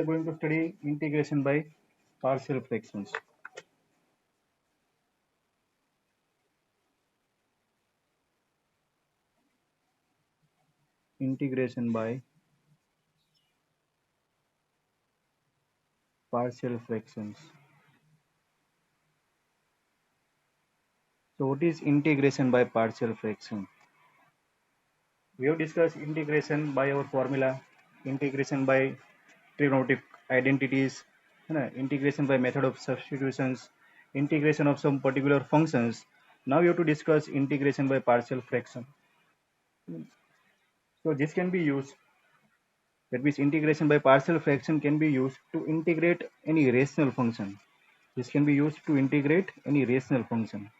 we are going to study integration by partial fractions. Integration by partial fractions. So what is integration by partial fraction? We have discussed integration by our formula, integration by trigonometric identities, integration by method of substitutions, integration of some particular functions. Now we have to discuss integration by partial fraction. So this can be used, that means integration by partial fraction can be used to integrate any rational function. This can be used to integrate any rational function.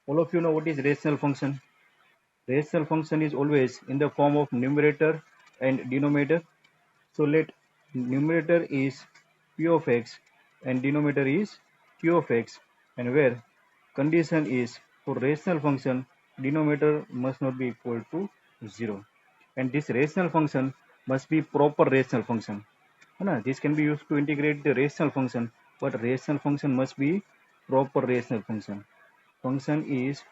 All of you know what is rational function. Rational function is always in the form of numerator and denominator. So let numerator is p of x and denominator is q of x, and where condition is for rational function denominator must not be equal to 0, and this rational function must be proper rational function. This can be used to integrate the rational function, but rational function must be proper rational function. Function is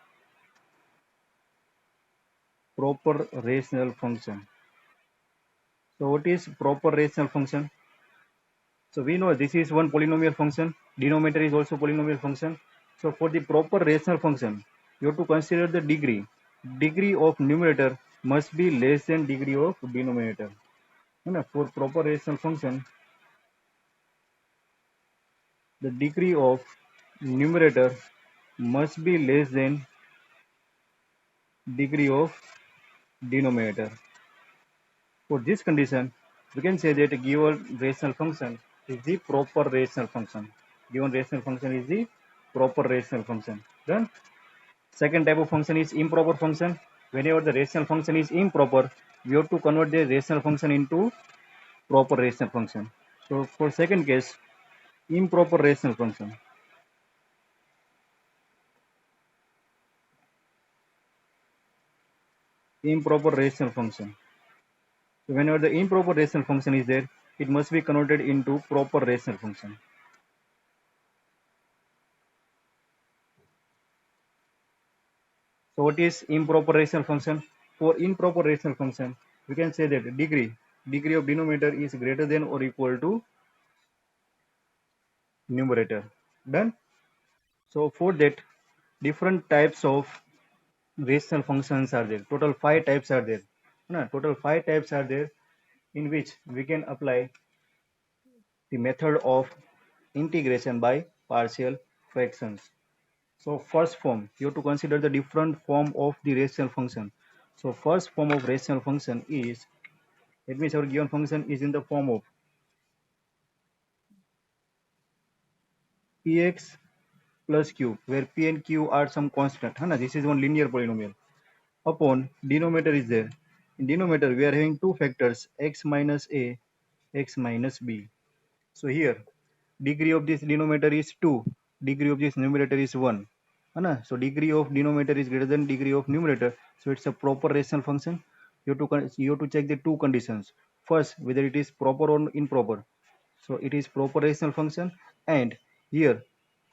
proper rational function. So what is proper rational function? So we know this is one polynomial function, denominator is also polynomial function. So for the proper rational function, you have to consider the degree. Degree of numerator must be less than degree of denominator. For proper rational function, the degree of numerator must be less than degree of denominator. For this condition, we can say that a given rational function is the proper rational function. Given rational function is the proper rational function. Then second type of function is improper function. Whenever the rational function is improper, we have to convert the rational function into proper rational function. So for second case, improper rational function. Improper rational function. So whenever the improper rational function is there, it must be converted into proper rational function. So what is improper rational function? For improper rational function, we can say that degree of denominator is greater than or equal to numerator. Done. So for that, different types of rational functions are there. Total 5 types are there. Total 5 types are there in which we can apply the method of integration by partial fractions. So first form, you have to consider the different form of the rational function. So first form of rational function is, it means our given function is in the form of px plus q, where p and q are some constant. This is one linear polynomial. Upon denominator is there. In denominator, we are having two factors, x minus a, x minus b. So here, degree of this denominator is 2, degree of this numerator is 1. So degree of denominator is greater than degree of numerator. So it's a proper rational function. You have to check the two conditions. First, whether it is proper or improper. So it is proper rational function, and here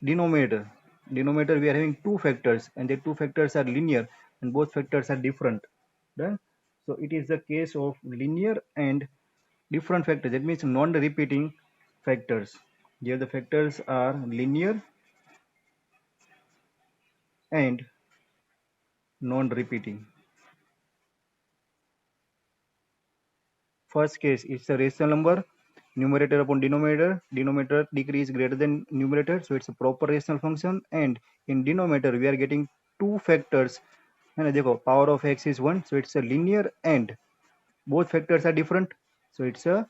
denominator we are having two factors, and the two factors are linear and both factors are different. Done. So it is the case of linear and different factors, that means non-repeating factors. Here the factors are linear and non-repeating. First case is a rational number, numerator upon denominator, denominator degree is greater than numerator, so it's a proper rational function. And in denominator we are getting two factors, and power of x is 1, so it's a linear and both factors are different, so it's a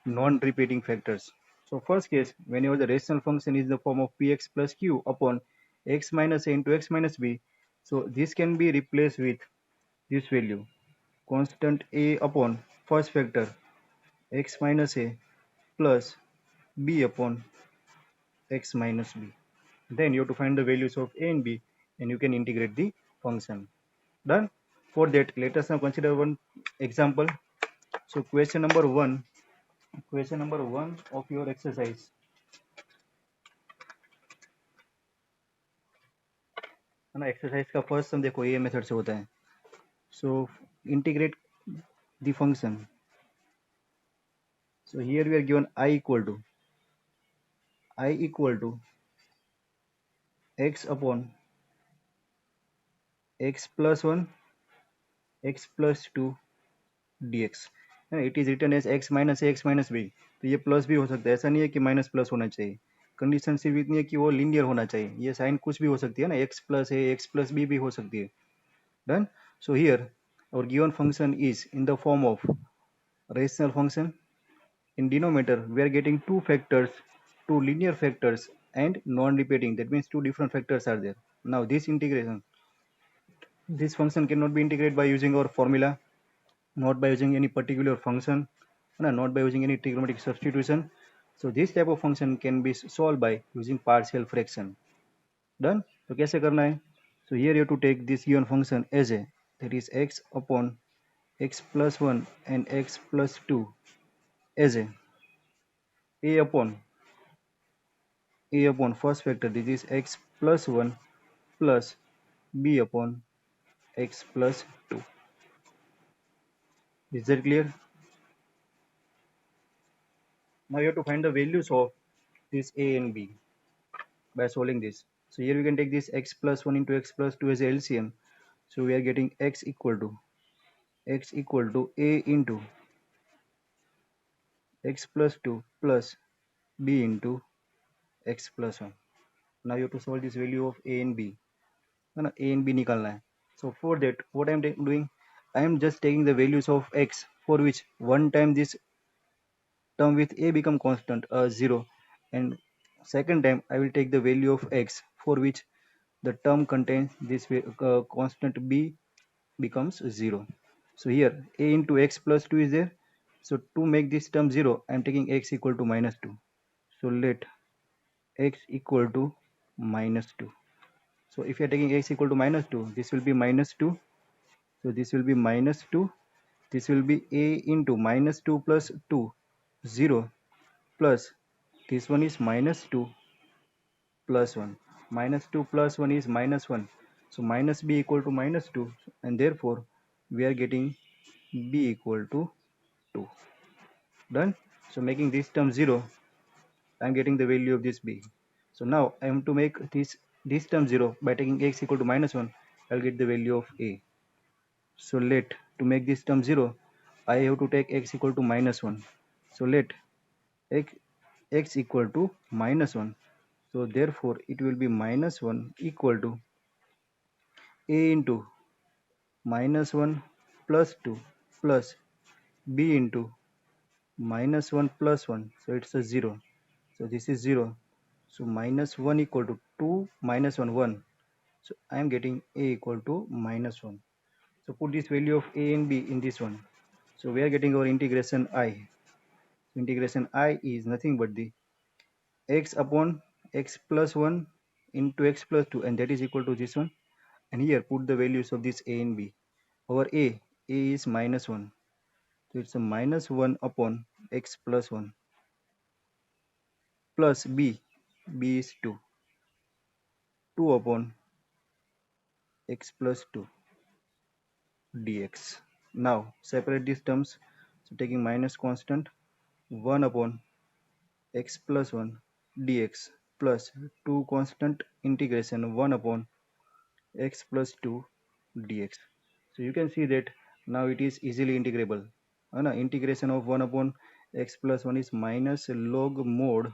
non-repeating factors. So first case, whenever the rational function is the form of px plus q upon x minus a into x minus b, so this can be replaced with this value, constant a upon first factor x minus a plus b upon x minus b. Then you have to find the values of a and b, and you can integrate the function. Done. For that, let us now consider one example. So question number one of your exercise. है ना, exercise का first सम देखो ये method से होता है. So integrate the function. So here we are given I equal to x upon x plus 1 x plus 2 dx. It is return as x minus a x minus b. तो ये plus भी हो सकता है, ऐसा नहीं है कि माइनस प्लस होना चाहिए. कंडीशन सिर्फ इतनी है कि वो लीनियर होना चाहिए. ये साइन कुछ भी हो सकती है ना, x प्लस ए एक्स प्लस बी भी हो सकती है. Done. So here our given function is in the form of rational function. In denominator we are getting two factors, two linear factors and non-repeating. That means two different factors are there. Now this function cannot be integrated by using our formula, not by using any particular function, not by using any trigonometric substitution. So this type of function can be solved by using partial fraction. Done. So कैसे करना है? So here you have to take this given function as a, that is x upon x plus 1 and x plus 2 as a upon first factor, this is x plus 1 plus b upon x plus 2. Is that clear? Now you have to find the values of this a and b by solving this. So here we can take this x plus 1 into x plus 2 as a LCM. So we are getting x equal to a into x plus 2 plus b into x plus 1. Now you have to solve this value of a and b. A and b निकालना है. So for that, what I am doing, I am just taking the values of x for which one time this term with a become constant 0, and second time I will take the value of x for which the term contains this constant b becomes 0. So here a into x plus 2 is there. So to make this term 0, I am taking x equal to minus 2. So let x equal to minus 2. So if you are taking x equal to minus 2, this will be minus 2. So this will be minus 2. This will be a into minus 2 plus 2, 0, plus this one is minus 2 plus 1. Minus 2 plus 1 is minus 1. So minus b equal to minus 2, and therefore we are getting b equal to 2. Done. So making this term 0, I am getting the value of this b. So now I am to make this term 0 by taking x equal to minus 1. I will get the value of a. So let to make this term 0, I have to take x equal to minus 1. So let x equal to minus 1. So therefore it will be minus 1 equal to a into minus 1 plus 2 plus b into minus 1 plus 1. So it's a 0. So this is 0. So minus 1 equal to 2 minus 1 1. So I am getting a equal to minus 1. So put this value of a and b in this one. So we are getting our integration I. Integration I is nothing but the x upon x plus 1 into x plus 2, and that is equal to this one. And here put the values of this a and b. Our a is minus 1. So it's a minus 1 upon x plus 1 plus b is 2, 2 upon x plus 2 dx. Now separate these terms. So taking minus constant, 1 upon x plus 1 dx plus 2 constant integration 1 upon x plus 2 dx. So you can see that now it is easily integrable. Integration of 1 upon x plus 1 is minus log mod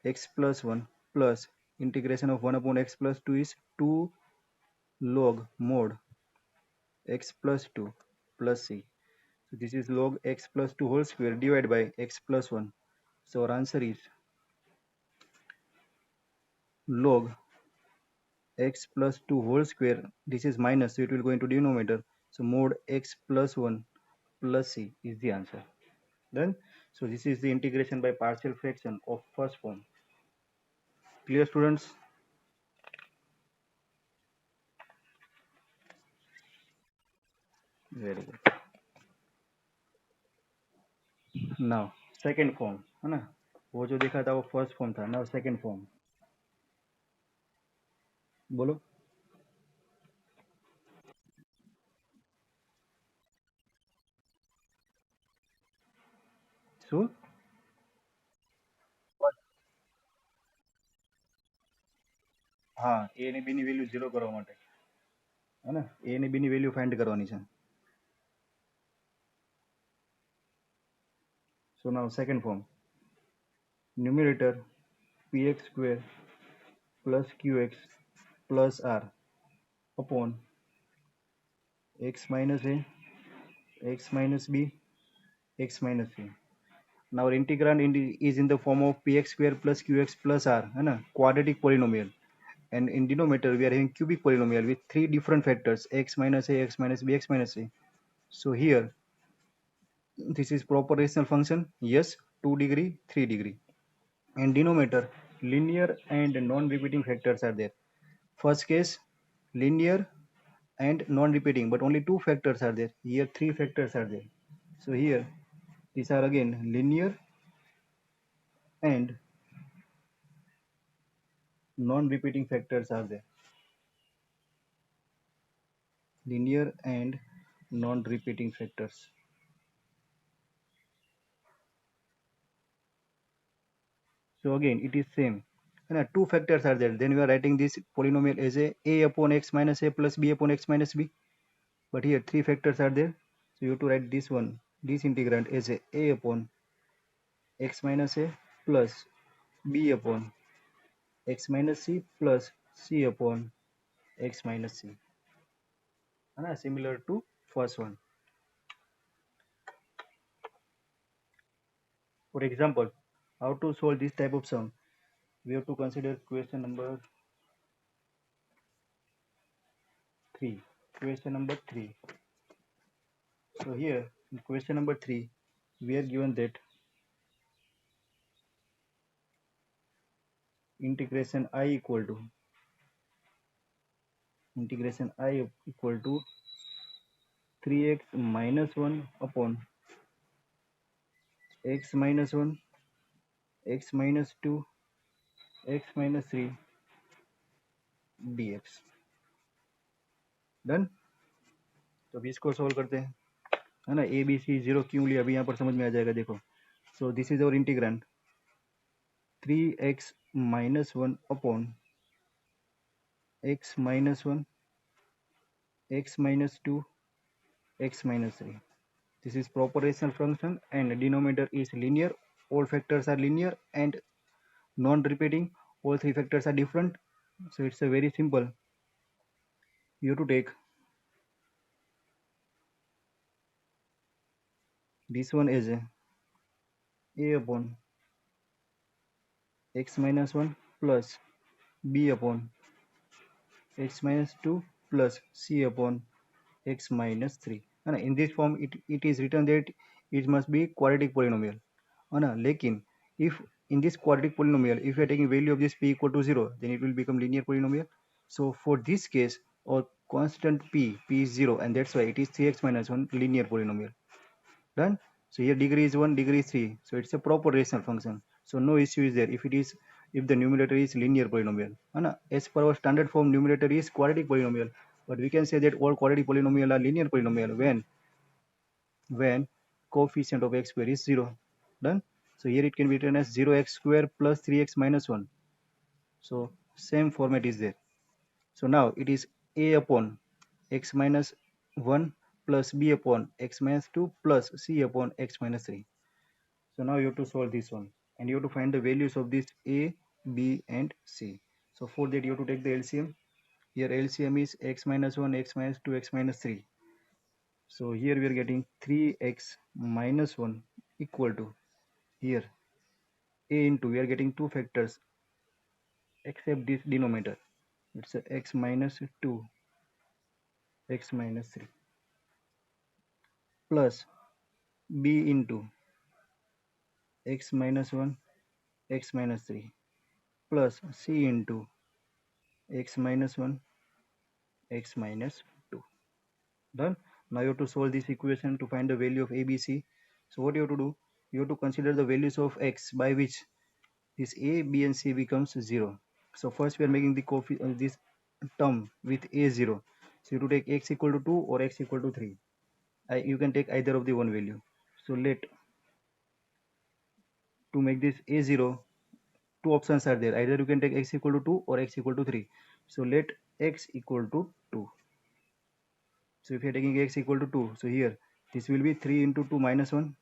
x plus 1 plus integration of 1 upon x plus 2 is 2 log mod x plus 2 plus c. So this is log x plus 2 whole square divided by x plus 1. So our answer is log x plus 2 whole square. This is minus, so it will go into denominator. So mod x plus 1 plus c is the answer. Done. So this is the integration by partial fraction of first form. Clear, students? Very good. Now second form है ना, वो जो देखा था वो first form था. Now second form. बोलो. શું? હા, a અને b ની વેલ્યુ 0 કરવા માટે હે ને, a અને b ની વેલ્યુ ફાઇન્ડ કરવાની છે. So now second form, numerator px square plus qx plus r upon x minus a, x minus b, x minus c. Now our integrand is in the form of px square plus qx plus r, है ना, quadratic polynomial. And in denominator we are having cubic polynomial with three different factors, x minus a, x minus b, x minus c. So here this is proper rational function. Yes, 2 degree, 3 degree. And denominator linear and non-repeating factors are there. First case linear and non-repeating, but only two factors are there. Here three factors are there. So here these are again linear and non-repeating factors are there. Linear and non-repeating factors. So again it is same. And two factors are there. Then we are writing this polynomial as a upon x minus a plus b upon x minus b. But here three factors are there. So you have to write this one, this integrand as a upon x minus a plus b upon x minus c plus c upon x minus c. Similar to first one. For example, how to solve this type of sum? We have to consider question number 3. Question number 3. So here in question number 3, we are given that integration I equal to 3x minus 1 upon x minus 1, x minus 2, x minus 3 dx. Done. तो अभी इसको solve करते हैं, है ना. A B C zero क्यों लिया अभी यहाँ पर समझ में आ जाएगा. देखो, सो this is our integrand 3x minus 1 upon x minus 1, x minus 2, x minus 3. This is proper rational function and denominator is linear. All factors are linear and non-repeating. All three factors are different. So it's a very simple. You have to take this one as a upon x minus 1 plus b upon x minus 2 plus c upon x minus 3. है ना. In this form it is written that it must be quadratic polynomial, है ना. लेकिन if in this quadratic polynomial if you are taking value of this p equal to 0, then it will become linear polynomial. So for this case our constant p is 0, and that's why it is 3x minus 1 linear polynomial. Done. So here degree is 1, degree is 3, so it's a proper rational function. So no issue is there if the numerator is linear polynomial, है ना. As per our standard form, numerator is quadratic polynomial, but we can say that all quadratic polynomial are linear polynomial when coefficient of x square is 0. Done. So here it can be written as 0x square plus 3x minus 1. So same format is there. So now it is a upon x minus 1 plus b upon x minus 2 plus c upon x minus 3. So now you have to solve this one and you have to find the values of this a, b and c. So for that you have to take the LCM. Here LCM is x minus 1, x minus 2, x minus 3. So here we are getting 3x minus 1 equal to, here a into, we are getting two factors except this denominator, it's a x minus 2, x minus 3 plus b into x minus 1, x minus 3 plus c into x minus 1, x minus 2. Done. Now you have to solve this equation to find the value of ABC. So what you have to do? You have to consider the values of x by which this a, b and c becomes 0. So first we are making the this term with a 0. So you have to take x equal to 2 or x equal to 3. You can take either of the one value. So let to make this a 0, two options are there. Either you can take x equal to 2 or x equal to 3. So let x equal to 2. So if you are taking x equal to 2, so here this will be 3 into 2 minus 1.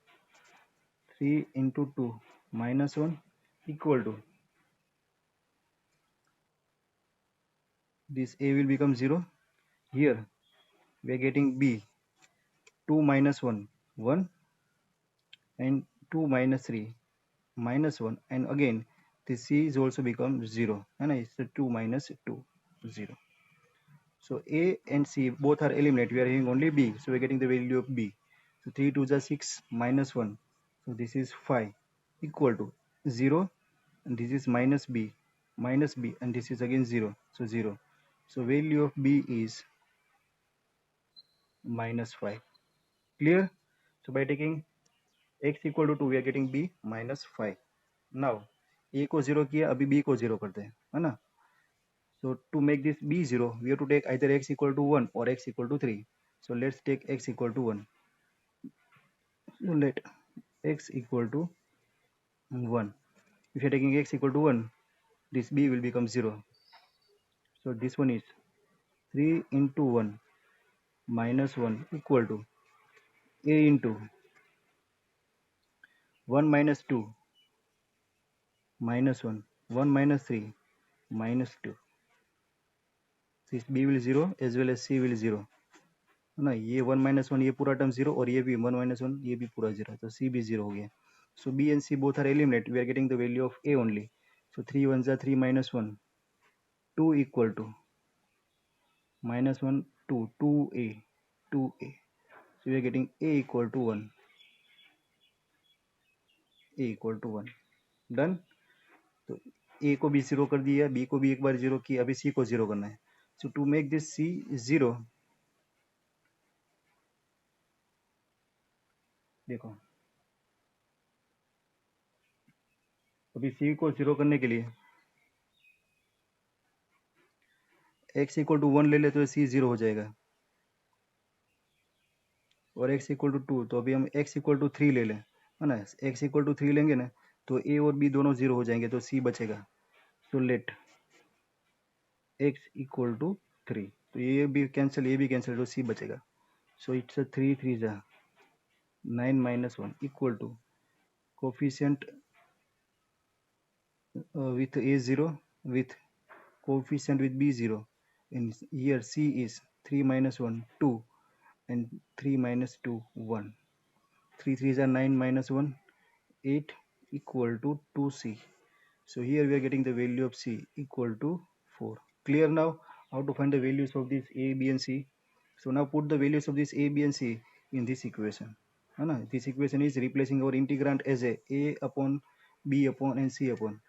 3 into 2 minus 1 equal to this a will become 0. Here we are getting b, 2 minus 1 1, and 2 minus 3 minus 1, and again this c is also become 0, and it's the 2 minus 2 0. So a and c both are eliminated. We are having only b, so we are getting the value of b. So 3 2 is 6 minus 1, so this is 5 equal to 0, and this is minus b, and this is again 0, so 0. So value of b is minus 5. Clear? So by taking x equal to 2 we are getting b minus 5. Now a को 0 किया, अभी b को 0 करते हैं, है ना? So to make this b 0, we have to take either x equal to 1 or x equal to 3. So let's take x equal to 1. So let x equal to 1. If you're taking x equal to 1, this b will become 0. So this one is 3 into 1 minus 1 equal to a into 1 minus 2 minus 1, 1 minus 3 minus 2. This b will 0 as well as c will 0, है ना? ये 1 minus 1 ये पूरा term 0, और ये भी 1 minus 1 ये भी पूरा 0, तो c भी 0 हो गया. So b and c both are eliminated. We are getting the value of a only. So 3 1s are 3 minus 1, 2 equal to minus 1 2, 2a, 2a. So we are getting a equal to 1, a equal to 1. Done. तो a को भी 0 कर दिया, b को भी एक बार 0 किया, अभी c को 0 करना है. So to make this c 0, देखो अभी c को 0 करने के लिए x इक्वल टू 1 ले ले तो c 0 हो जाएगा, और x इक्वल टू 2, तो अभी हम x इक्वल टू 3 ले लें, है ना? x इक्वल टू 3 लेंगे ना, तो a और b दोनों 0 हो जाएंगे, तो c बचेगा. So let x equal to 3, तो ये भी कैंसिल, ये भी कैंसिल, तो c बचेगा. सो इट्स 3 3 जा 9 minus 1 equal to coefficient with a 0 with coefficient with b 0, and here c is 3 minus 1 2, and 3 minus 2 1. 3 3 are 9 minus 1 8 equal to 2c. So here we are getting the value of c equal to 4. Clear now how to find the values of this a, b and c? So now put the values of this a, b and c in this equation. This equation is replacing our integrand as a upon b upon and c upon.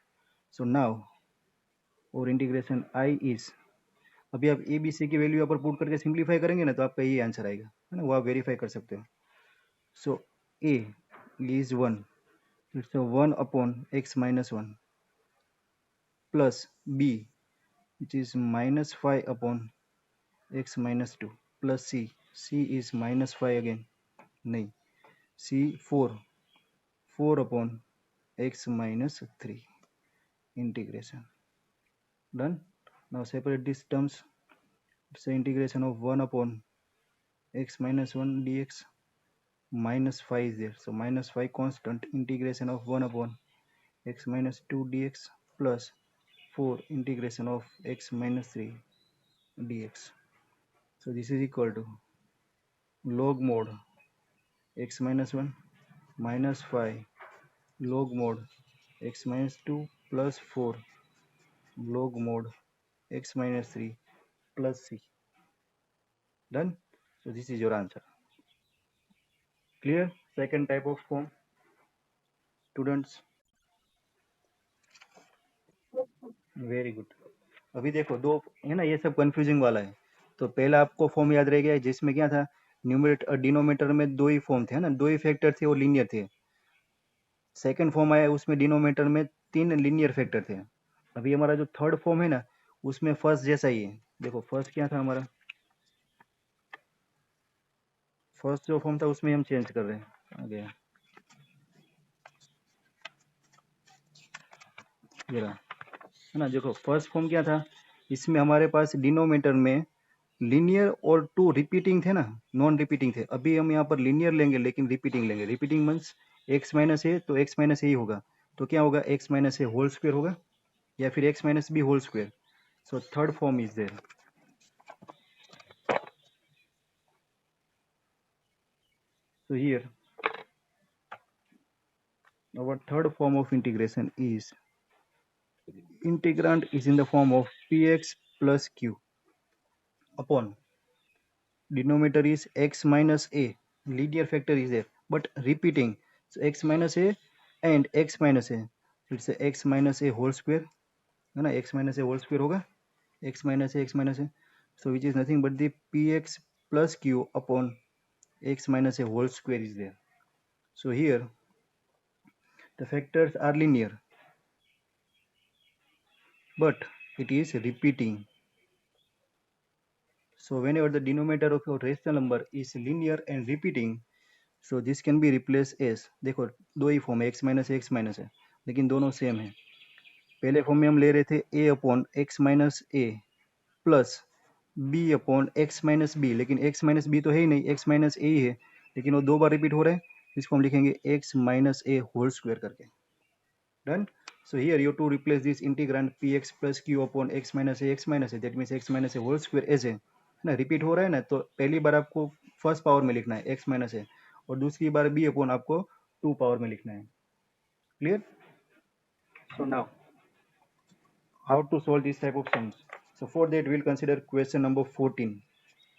So now our integration I is, अभी आप A B C की value यहाँ पर put करके simplify करेंगे ना, तो आपका ये आंसर आएगा, है ना? वो आप वेरीफाई कर सकते हो. So a is 1, it's 1 upon x minus 1 plus b which is minus 5 upon x minus 2 plus c, c is minus 5 again, नहीं, c 4, 4 upon x minus 3 integration. Done. Now separate these terms. It's the integration of 1 upon x minus 1 dx, minus 5 is there, so minus 5 constant, integration of 1 upon x minus 2 dx plus 4 integration of x minus 3 dx. So this is equal to log mod x minus 1 minus 5 log mod x minus 2 plus 4 log mod x minus 3 plus c. Done. So this is your answer. Clear? Second type of form, students. Very good. अभी देखो दो है ना, ये सब confusing वाला है। तो पहला आपको फॉर्म याद रह गया जिसमें क्या था, न्यूमरेटर डिनोमिनेटर में दो ही फॉर्म थे, है ना, दो ही फैक्टर थे और लीनियर थे। सेकंड फॉर्म आया उसमें डिनोमिनेटर में तीन लीनियर फैक्टर थे। अभी हमारा जो थर्ड फॉर्म है ना, उसमें फर्स्ट जैसा ही है। देखो फर्स्ट क्या था हमारा, फर्स्ट जो फॉर्म था उसमें हम चेंज कर रहे हैं। आ गया ये रहा, है ना। देखो फर्स्ट फॉर्म क्या था, इसमें हमारे पास डिनोमिनेटर में लीनियर और टू रिपीटिंग थे ना, नॉन रिपीटिंग थे। अभी हम यहाँ पर लीनियर लेंगे लेकिन रिपीटिंग लेंगे। Repeating means x minus a, तो एक्स माइनस ए ही होगा। तो क्या होगा, x minus a whole square होगा या फिर x minus b whole square. So third form is there. So here our third form of integration is integrand is in the form of px plus q upon denominator is x minus a, linear factor is there but repeating, so x minus a and x minus a, so it's a x minus a whole square, है ना, x minus a whole square होगा, x minus a, so which is nothing but the px plus q upon x minus a whole square is there. So here the factors are linear but it is repeating. So whenever the denominator of your rational number is linear and repeating, so this can be replaced as, देखो दो ही form है, x minus है लेकिन दोनों same है। पहले form में हम ले रहे थे a upon x minus a plus b upon x minus b, लेकिन x माइनस बी तो है ही नहीं, x माइनस ए ही है, लेकिन वो दो बार रिपीट हो रहा है। इसको हम लिखेंगे x minus a whole square करके। Done. So here you have to replace this integrand px plus q upon x minus a, that means x minus a whole square as a, है ना, repeat हो रहा है ना, तो पहली बार आपको फर्स्ट पावर में लिखना है x माइनस ए और दूसरी बार b अपॉन आपको टू पावर में लिखना है। Clear. So now how to solve this type of sums. So for that will consider question number 14,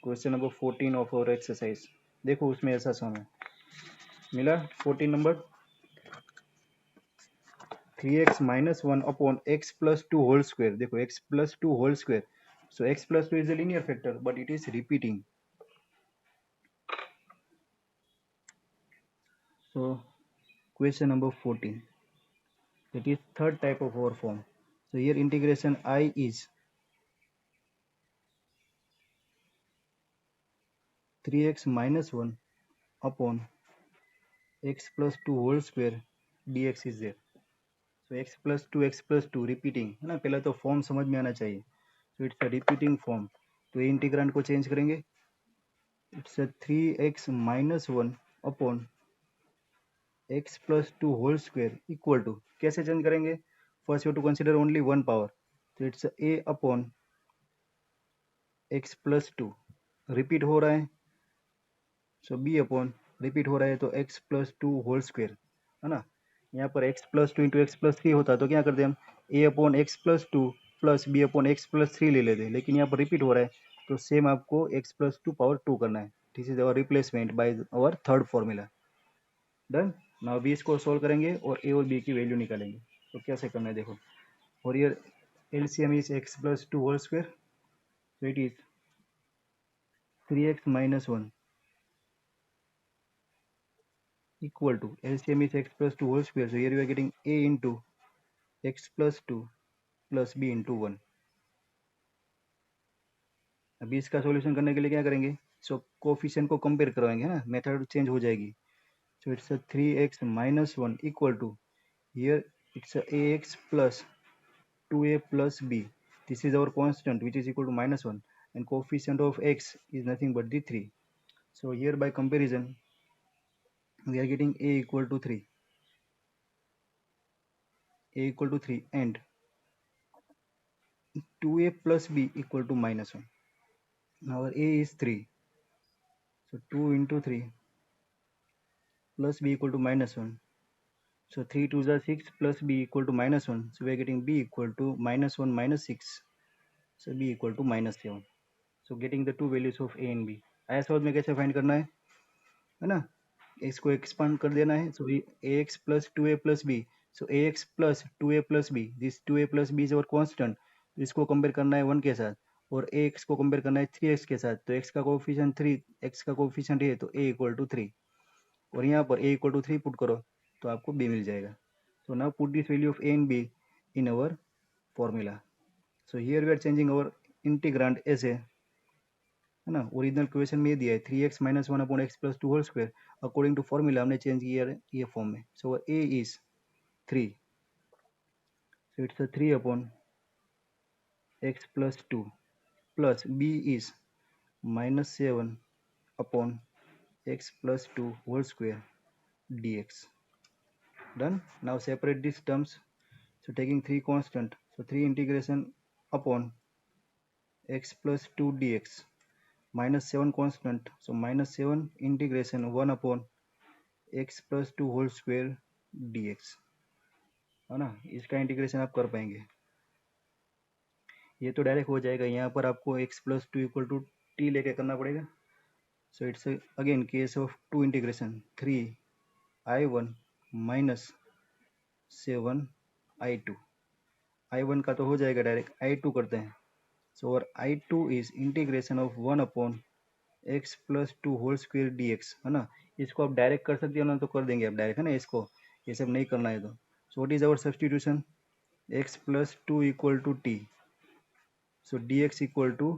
question number 14 of our exercise. देखो उसमें ऐसा सम है, मिला 14 number, 3x minus 1 upon x plus 2 whole square। देखो x plus 2 whole square, so x plus 2 is a linear factor but it is repeating। So question number 14, that is third type of our form। So here integration I is 3x minus 1 upon x plus 2 whole square dx is there। So x plus 2 repeating है ना, पहला तो form समझ में आना चाहिए। So it's a repeating form, तो ये इंटीग्रांड को चेंज करेंगे, it's a 3x minus 1 upon x plus 2 whole square equal to, कैसे चेंज करेंगे, first you to consider only one power, तो it's a upon x plus 2, repeat हो रहा है, सो b अपॉन रिपीट हो रहा है तो x प्लस 2 होल स्क्वेयर, है ना। यहाँ पर x plus 2 into x plus 3 होता तो क्या करते हम, a upon x plus 2 plus b upon x plus 3 ले लेते, लेकिन यहाँ पर रिपीट हो रहा है तो सेम आपको x प्लस 2 पावर 2 करना है। This is our replacement by our third formula. Done. Now we इसको सोल्व करेंगे और ए और बी की वैल्यू निकालेंगे। तो कैसे करना है देखो, और ये LCM is x plus 2 whole square, so it is 3x minus 1 equal to, LCM is x plus 2 whole square, so here you are getting a into x plus 2 plus b into 1। अभी इसका solution करने के लिए क्या करेंगे, सो coefficient को compare करवाएंगे ना, मेथड चेंज हो जाएगी। So it's a 3x minus 1 equal to, here it's a ax plus 2a plus b, this is our constant which is equal to minus 1 and coefficient of x is nothing but the 3। So here by comparison we are getting a equal to 3, a equal to 3 and 2a plus b equal to minus 1। Now our a is 3, so 2 into 3 plus b equal to minus 1, so 3 2s are 6 plus b equal to minus 1, so we are getting b equal to minus 1 minus 6, so b equal to minus 7। So getting the two values of a and b। आया समझ में कैसे find करना है ना, इसको expand कर देना है, so a x plus 2a plus b, so a x plus two a plus b, this two a plus b is our constant, इसको कंपेयर करना है 1 के साथ, और ए एक्स को कंपेयर करना है 3x के साथ, तो x का कोफिशिएंट 3, x का कोफिशिएंट ये, तो a इक्वल टू 3, और यहाँ पर a इक्वल टू 3 पुट करो तो आपको b मिल जाएगा. So now put this value of a and b in our formula. So here we are changing our integrand as a, है ना, ओरिजिनल क्वेश्चन में ये दिया है 3x minus one upon x plus two whole square, according to formula हमने change किया है ये फॉर्म में. So a is 3, so it's a 3 upon x plus 2 plus b is minus 7 upon x plus 2 whole square dx. Done. Now separate these terms. So taking 3 constant, so 3 integration upon x plus 2 dx, minus 7 constant, so minus 7 integration 1 upon x plus 2 whole square dx, है ना. इसका integration आप कर पाएंगे, ये तो direct हो जाएगा. यहाँ पर आपको x plus two equal to t लेके करना पड़ेगा. So it's again case of two integration 3i1 minus 7i2, i1 का तो हो जाएगा डायरेक्ट, i2 करते हैं. सो और i2 is integration of 1 upon x plus two whole square dx, है ना. इसको आप डायरेक्ट कर सकते हो ना, तो कर देंगे आप डायरेक्ट, है ना. इसको ये सब नहीं करना है तो. So what is our substitution, x plus two equal to t, so dx equal to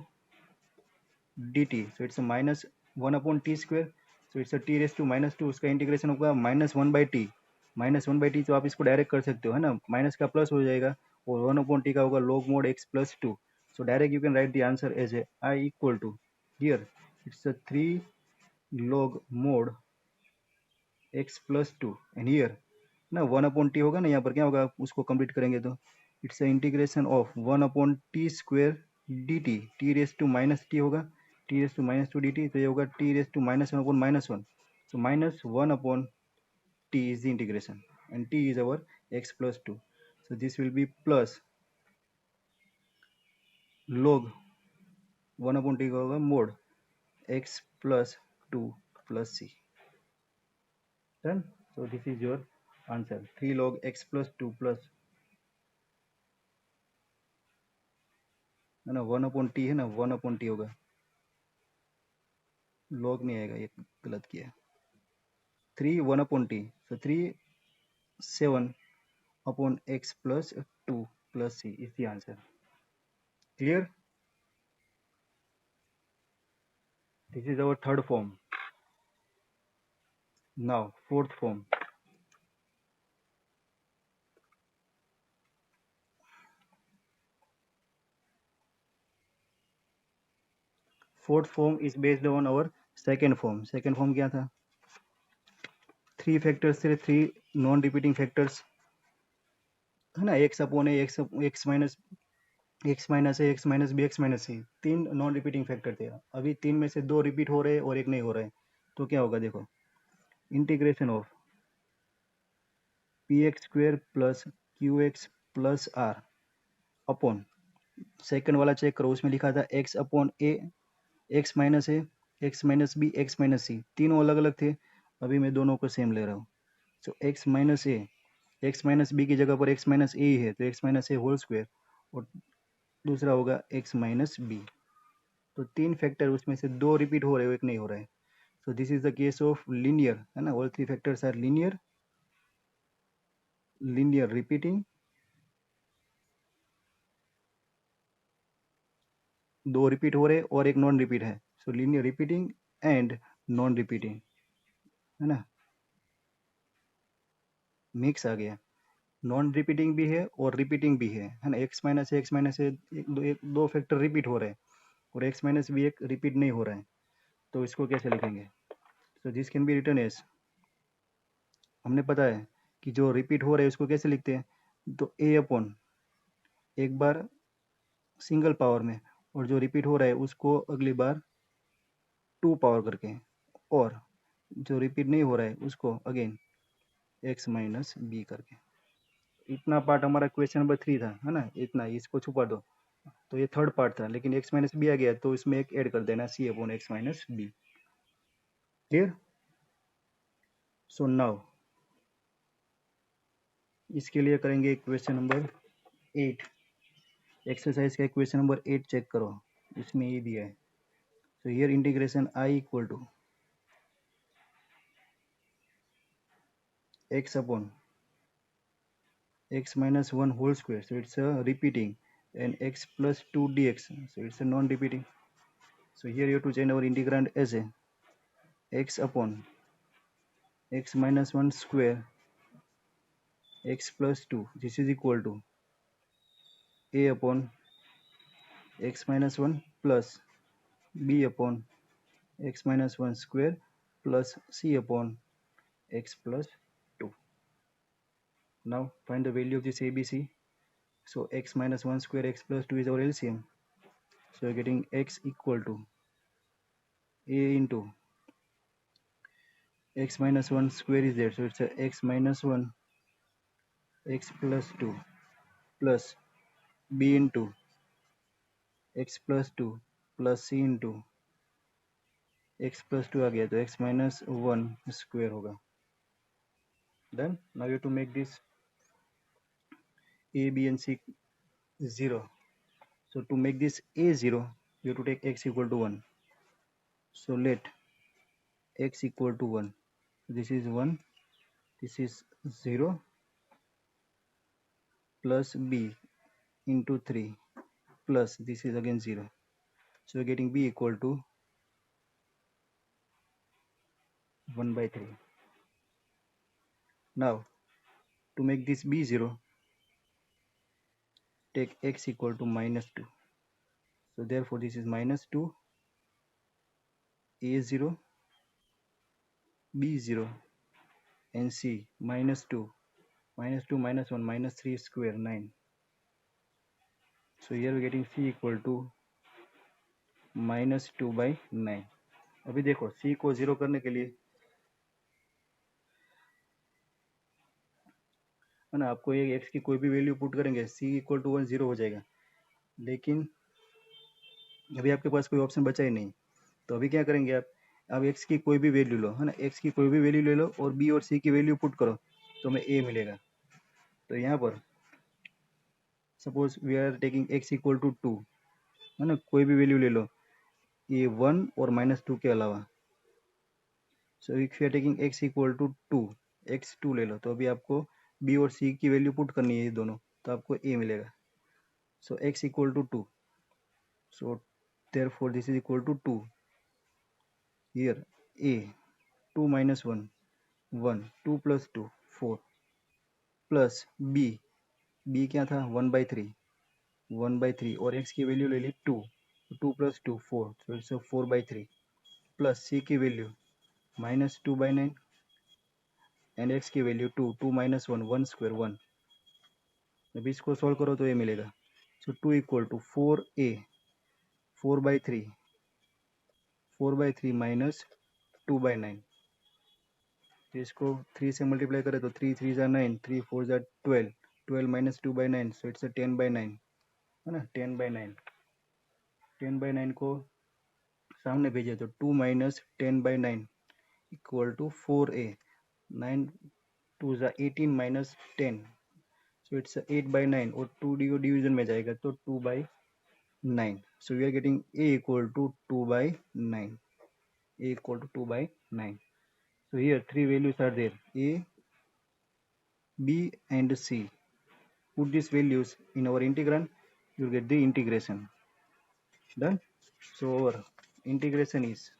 dt, so it's minus 1 upon t square, so it's t raise to minus two, उसका इंटीग्रेशन होगा minus 1 by t, minus 1 by t, तो आप इसको direct कर सकते हो, है ना. माइनस का प्लस हो जाएगा, और 1 अपॉन टी का होगा log mod x plus to. So direct you can write the answer as a I equal to, here it's a 3 log mod x plus 2, and here ना 1 अपॉन टी होगा ना, यहाँ पर क्या होगा उसको कंप्लीट करेंगे तो it's integration of 1 upon t square d t, t raise to minus t होगा, t raise to minus two d t, तो ये होगा t raise to minus one upon minus one. So minus 1 upon t is the integration, and t is our x plus 2. So this will be plus log 1 upon T का होगा mode x plus 2 plus c. Done. So this is your answer, 3 log x plus 2 plus, है ना, 1 upon T है ना, 1 upon T होगा, log नहीं आएगा, ये गलत किया. 3 1 upon T, so 3 7 upon x plus 2 plus c is the answer. Clear? This is our third form. Now fourth form. Fourth form is based on our second form. Second form क्या था, 3 factors थे, 3 non repeating factors, है ना, x upon a, x minus a, x minus b, x minus c, 3 non repeating factor थे. अभी 3 में से 2 repeat हो रहे हैं और एक नहीं हो रहा है, तो क्या होगा देखो, integration of p x square plus q x plus r upon, second वाला चेक करो, उसमें लिखा था x upon a, x minus a, x minus b, x minus c, तीनों अलग अलग थे, अभी मैं दोनों को सेम ले रहा हूँ. सो x minus a, x minus B की जगह पर एक्स माइनस ए है, तो x minus a whole square, और दूसरा होगा एक्स माइनस बी. तो 3 फैक्टर, उसमें से 2 रिपीट हो रहे हो, एक नहीं हो रहा है. So this is the case of linear, है ना, all 3 factors are linear, linear repeating, 2 repeat हो रहे और एक नॉन रिपीट है. So linear repeating and non repeating, है ना, मिक्स आ गया. नॉन रिपीटिंग भी है और रिपीटिंग भी है ना. एक्स माइनस ए, एक दो फैक्टर रिपीट हो रहे हैं, और एक्स माइनस बी एक रिपीट नहीं हो रहा है, तो इसको कैसे लिखेंगे. So this can be written as, हमने पता है कि जो रिपीट हो रहे हैं उसको कैसे लिखते हैं, तो ए अपॉन एक बार सिंगल पावर में, और जो रिपीट हो रहा है उसको अगली बार 2 पावर करके, और जो रिपीट नहीं हो रहा है उसको अगेन एक्स माइनस बी करके. इतना पार्ट हमारा क्वेश्चन नंबर 3 था, है ना, इतना, इसको छुपा दो. तो ये थर्ड पार्ट था, लेकिन एक्स माइनस बी आ गया तो इसमें एक ऐड कर देना, c upon x minus b. Clear? So now इसके लिए करेंगे क्वेश्चन नंबर 8, एक्सरसाइज का क्वेश्चन नंबर 8 चेक करो, इसमें ये दिया है। So here integration I equal to x upon x minus 1 whole square, so it's a repeating, and x plus 2 dx, so it's a non-repeating. So here you have to change our integrand as a x upon x minus 1 square x plus 2, this is equal to a upon x minus 1 plus b upon x minus 1 square plus c upon x plus 2. Now find the value of this ABC. So x minus 1 square x plus 2 is our LCM. So you're getting x equal to a into x minus 1 square is there, so it's a x minus 1 x plus 2 plus b into x plus 2 plus c into x plus 2 आ गया, तो x minus 1 square होगा. Then now you have to make this a, b and c 0. So to make this a 0, you have to take x equal to 1. So let x equal to 1. This is 1, this is 0 plus b into 3 plus this is again 0. So we're getting b equal to 1 by 3. Now to make this b 0, take x equal to minus 2. So therefore this is minus 2 a 0 b 0 and c minus 2 minus 2 minus 1 minus 3 square 9. So here we're getting c equal to minus 2 by 9. अभी देखो c को 0 करने के लिए है ना, आपको ये x की कोई भी वैल्यू पुट करेंगे c इक्वल टू 1 0 हो जाएगा, लेकिन अभी आपके पास कोई ऑप्शन बचा ही नहीं. तो अभी क्या करेंगे आप, अब x की कोई भी वैल्यू लो, है ना, x की कोई भी वैल्यू ले लो और b और c की वैल्यू पुट करो तो हमें a मिलेगा. तो यहाँ पर suppose we are taking x equal to 2, है ना, कोई भी वैल्यू ले लो ये 1 और माइनस 2 के अलावा. So if you are taking x equal to 2, x2 ले लो, तो अभी आपको b और c की वैल्यू पुट करनी है ये दोनों, तो आपको a मिलेगा. सो x equal to 2, so therefore this is equal to 2. Here a 2 minus 1 1, 2 plus 2 4 plus b क्या था 1 by 3 1 by 3 और x की वैल्यू ले ली 2, 2 plus 2 4, so it's a 4 by 3 plus c की value minus 2 by 9 and x की value 2, 2 minus 1 1 square 1. अभी इसको solve करो तो ये मिलेगा. सो 2 equal to 4a 4 by 3 4 by 3 minus 2 by 9. इसको 3 से मल्टीप्लाई करें तो 3 3 जा 9, 3 4 जा 12, 12 minus 2 by 9, so it's a 10 by 9, है ना, 10 by 9. 10 by 9 को सामने भेजे तो 2 minus 10 by 9 equal to 4a. 9 2 जा 18 minus 10, so it's 8 by 9 और 2 डिवीजन में जाएगा तो 2 by 9. So we are getting a equal to 2 by 9. A equal to 2 by 9. So here three values are there, a, b and c. Put these values in our integrand, you will get the integration. Done. So our integration is